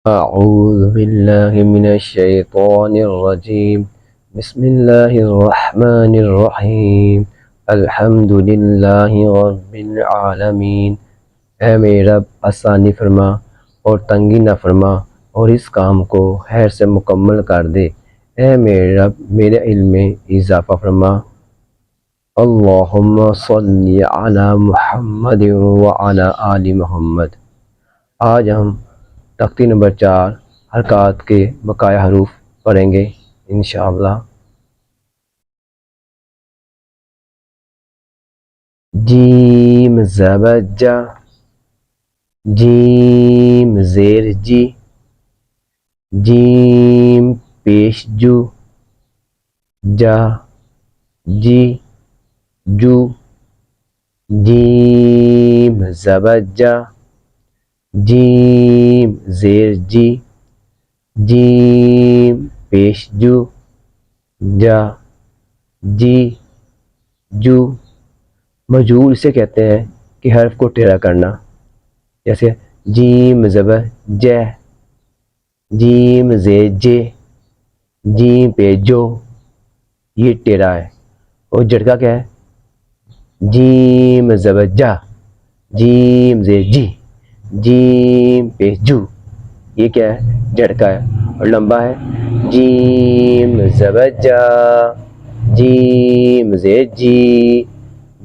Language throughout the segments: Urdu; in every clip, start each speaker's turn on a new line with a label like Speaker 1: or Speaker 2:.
Speaker 1: أعوذ بالله من الشيطان الرجيم. بسم الله الرحمن الرحیم. الحمد للہ رب العالمین. اے میرے رب آسانی فرما اور تنگی نہ فرما اور اس کام کو خیر سے مکمل کر دے. اے میرے رب میرے علم میں اضافہ فرما. اللہم صلی علی محمد وعلی آل محمد. آج ہم تختی نمبر 4 حرکات کے بقایا حروف پڑھیں گے انشاءاللہ. جیم زبر جا، جیم زیر جی، جیم پیش جو، جا جی جو، جیم زبر جا، جیم زیر جی، جیم پیش جو، جا جی جو. مجہول اسے کہتے ہیں کہ حرف کو ٹیڑھا کرنا. جیسے جیم زبر جے، جیم زیر جے، جیم پہ جو، یہ ٹیڑھا ہے. اور جھٹکا کیا ہے؟ جیم زبر جا، جیم زیر جی، جیم پہ جو، یہ کیا ہے؟ جھٹکا ہے. اور لمبا ہے جیم زبر جا، جیم زیر جی،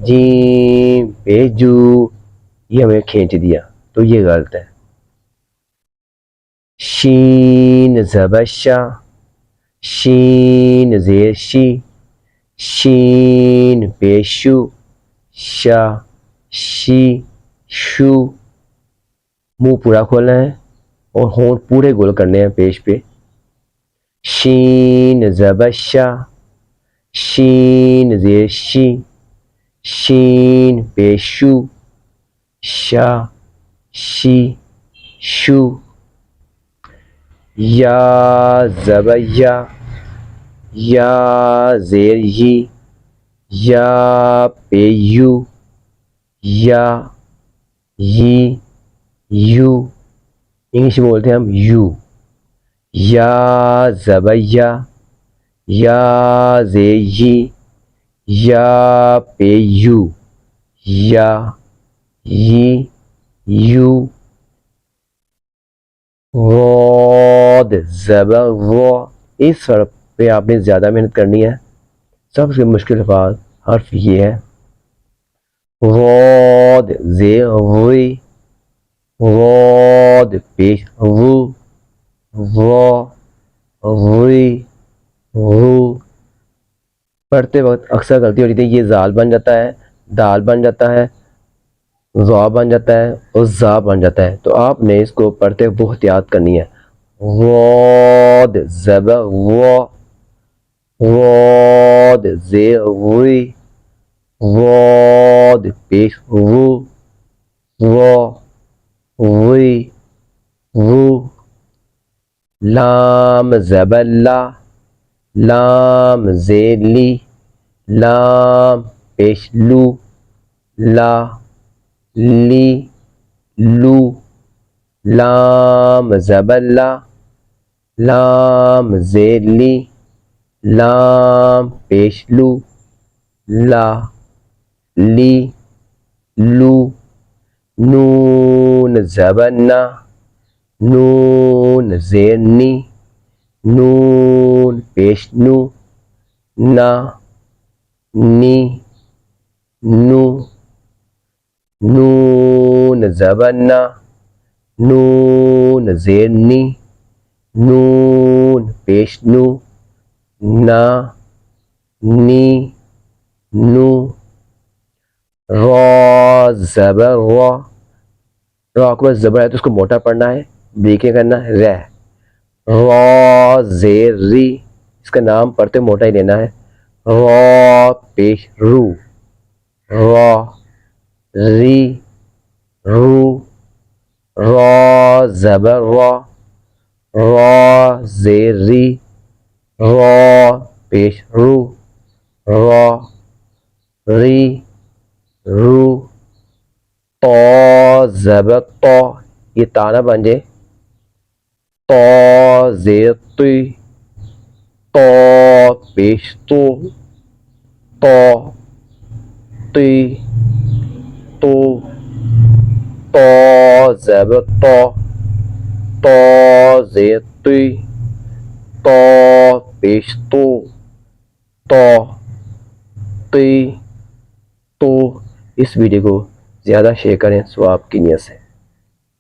Speaker 1: جیم پہ جو، یہ ہمیں کھینچ دیا تو یہ غلط ہے. شین زبر شا، شین زیر شی، شین پہ شو، شا شی شو. منہ پورا کھولنا ہے اور ہونٹ پورے گول کرنے ہیں پیش پہ. شین زبر شا، شین زیر شی، شین پہ شو، شا شی شو. یا زبر یا، یا زیر یی، یا پہ یو، یا یی یو. انگلش میں بولتے ہیں ہم یو. یا زبر یا، یا زیر یی، یا پہ یو، یا یی یو. غاد زبر غا، اس حرف پہ آپ نے زیادہ محنت کرنی ہے. سب سے مشکل حرف یہ ہے. غاد زیر غی، غاد پیش غو، غا غی غو. پڑھتے وقت اکثر غلطی ہو جاتی ہے. یہ زال بن جاتا ہے، دال بن جاتا ہے، ضا بن جاتا ہے اور زا بن جاتا ہے. تو آپ نے اس کو پڑھتے ہوئے بہت احتیاط کرنی ہے. غاد زبر غا، غاد زیر غی، غاد پیش غو، غا غی غو. لام زبر لا، لام زیر لی، لام پیش لو، لا لی لو. لام زبر لا، لام زیر لی، لام پیش لو، لا لی لو. نون زبر نا، نون زیر نی، نون پیش نو، نا نی نو. نون زبر نا، نون زیر نی، نون پیش نو، نا نی نو. را زبر را، را کو زبر ہے تو اس کو موٹا پڑھنا ہے، بریکیں کرنا ہے. رہ، را زیر ری، اس کا نام پڑھتے موٹا ہی لینا ہے. را پیش رو، را ری رو. را زبر را، را زیر ری، را پیش رو، را ری رو. طا زبر طا، یہ تا نہ بن جائے، تو زیر توی، تو پیش تو، تو تی، تو، تو زبر تو زیر توی، تو پیش تو، تی، تو۔ اس ویڈیو کو زیادہ شیئر کریں ثواب کی نیت سے۔